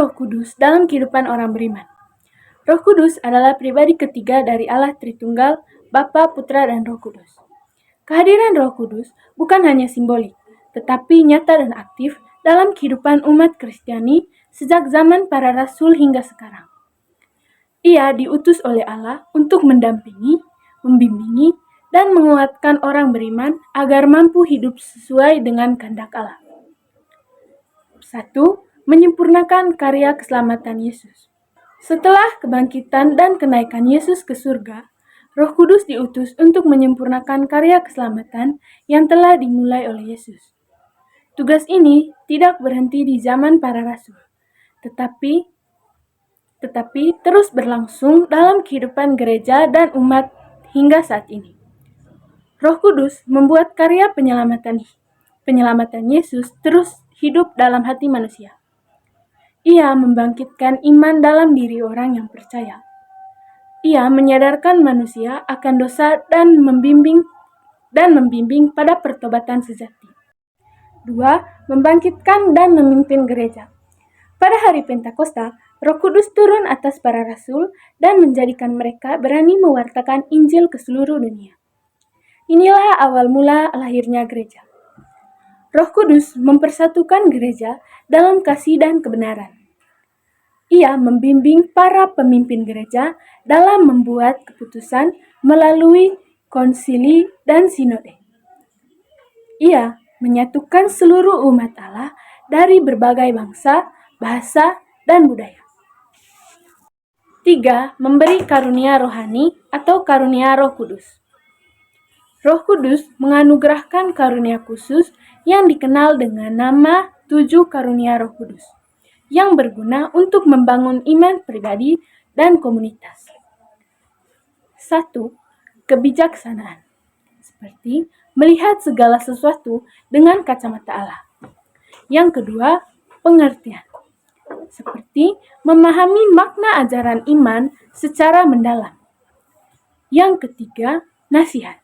Roh Kudus dalam kehidupan orang beriman. Roh Kudus adalah pribadi ketiga dari Allah Tritunggal, Bapa, Putra, dan Roh Kudus. Kehadiran Roh Kudus bukan hanya simbolik, tetapi nyata dan aktif dalam kehidupan umat Kristiani sejak zaman para rasul hingga sekarang. Ia diutus oleh Allah untuk mendampingi, membimbingi, dan menguatkan orang beriman agar mampu hidup sesuai dengan kehendak Allah. 1. Menyempurnakan karya keselamatan Yesus. Setelah kebangkitan dan kenaikan Yesus ke surga, Roh Kudus diutus untuk menyempurnakan karya keselamatan yang telah dimulai oleh Yesus. Tugas ini tidak berhenti di zaman para rasul, tetapi terus berlangsung dalam kehidupan gereja dan umat hingga saat ini. Roh Kudus membuat karya penyelamatan Yesus terus hidup dalam hati manusia. Ia membangkitkan iman dalam diri orang yang percaya. Ia menyadarkan manusia akan dosa dan membimbing pada pertobatan sejati. 2. Membangkitkan dan memimpin gereja. Pada hari Pentakosta, Roh Kudus turun atas para rasul dan menjadikan mereka berani mewartakan Injil ke seluruh dunia. Inilah awal mula lahirnya gereja. Roh Kudus mempersatukan gereja dalam kasih dan kebenaran. Ia membimbing para pemimpin gereja dalam membuat keputusan melalui konsili dan sinode. Ia menyatukan seluruh umat Allah dari berbagai bangsa, bahasa, dan budaya. 3. Memberi karunia rohani atau karunia Roh Kudus. Roh Kudus menganugerahkan karunia khusus yang dikenal dengan nama 7 karunia Roh Kudus, yang berguna untuk membangun iman pribadi dan komunitas. 1. Kebijaksanaan, seperti melihat segala sesuatu dengan kacamata Allah. Yang kedua, pengertian, seperti memahami makna ajaran iman secara mendalam. Yang ketiga, nasihat,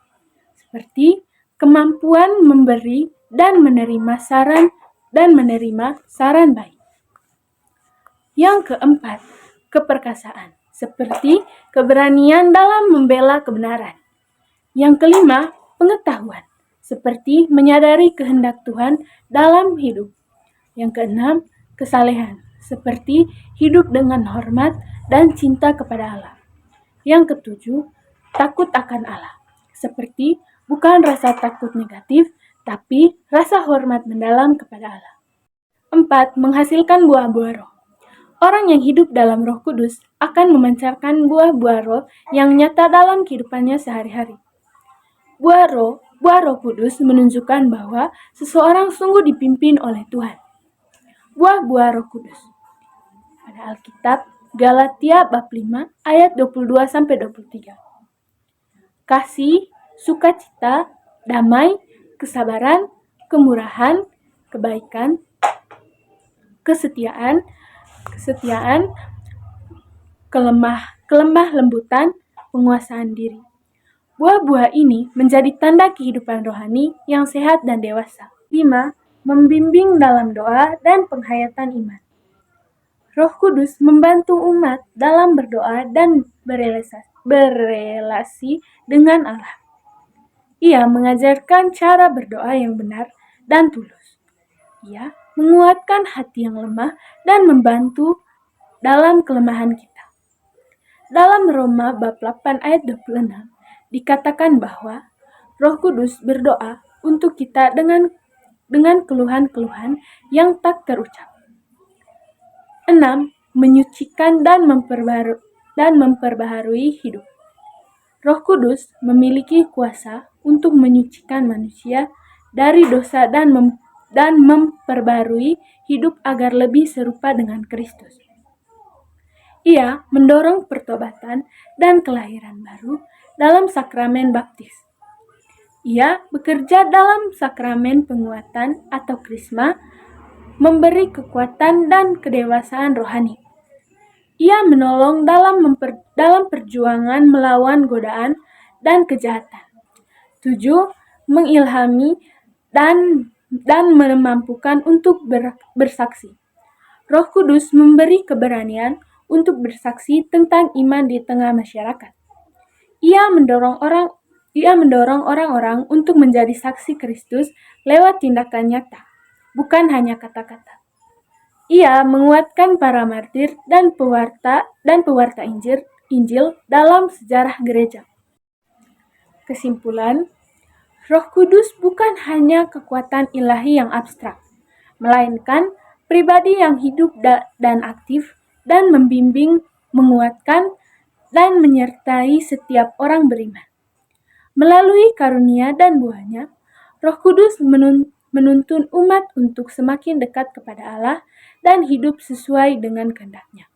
seperti kemampuan memberi dan menerima saran baik. Yang keempat, keperkasaan, seperti keberanian dalam membela kebenaran. Yang kelima, pengetahuan, seperti menyadari kehendak Tuhan dalam hidup. Yang keenam, kesalehan, seperti hidup dengan hormat dan cinta kepada Allah. Yang ketujuh, takut akan Allah, seperti bukan rasa takut negatif, tapi rasa hormat mendalam kepada Allah. 4. Menghasilkan buah-buah roh. Orang yang hidup dalam Roh Kudus akan memancarkan buah-buah roh yang nyata dalam kehidupannya sehari-hari. Buah Roh Kudus menunjukkan bahwa seseorang sungguh dipimpin oleh Tuhan. Buah-buah Roh Kudus. Pada Alkitab, Galatia bab 5 ayat 22-23. Kasih, sukacita, damai, kesabaran, kemurahan, kebaikan, kesetiaan, kelemah lembutan, penguasaan diri. Buah-buah ini menjadi tanda kehidupan rohani yang sehat dan dewasa. 5. Membimbing dalam doa dan penghayatan iman. Roh Kudus membantu umat dalam berdoa dan berelasi dengan Allah. Ia mengajarkan cara berdoa yang benar dan tulus. Ia menguatkan hati yang lemah dan membantu dalam kelemahan kita. Dalam Roma bab 8 ayat 26 dikatakan bahwa Roh Kudus berdoa untuk kita dengan keluhan-keluhan yang tak terucap. 6. Menyucikan dan memperbaharui hidup. Roh Kudus memiliki kuasa untuk menyucikan manusia dari dosa dan memperbaharui hidup agar lebih serupa dengan Kristus. Ia mendorong pertobatan dan kelahiran baru dalam sakramen baptis. Ia bekerja dalam sakramen penguatan atau krisma, memberi kekuatan dan kedewasaan rohani. Ia menolong dalam perjuangan melawan godaan dan kejahatan. 7. Mengilhami dan memampukan untuk bersaksi. Roh Kudus memberi keberanian untuk bersaksi tentang iman di tengah masyarakat. Ia mendorong orang-orang untuk menjadi saksi Kristus lewat tindakan nyata, bukan hanya kata-kata. Ia menguatkan para martir dan pewarta Injil dalam sejarah gereja. Kesimpulan, Roh Kudus bukan hanya kekuatan ilahi yang abstrak, melainkan pribadi yang hidup dan aktif dan membimbing, menguatkan, dan menyertai setiap orang beriman. Melalui karunia dan buahnya, Roh Kudus menuntun umat untuk semakin dekat kepada Allah dan hidup sesuai dengan kehendak-Nya.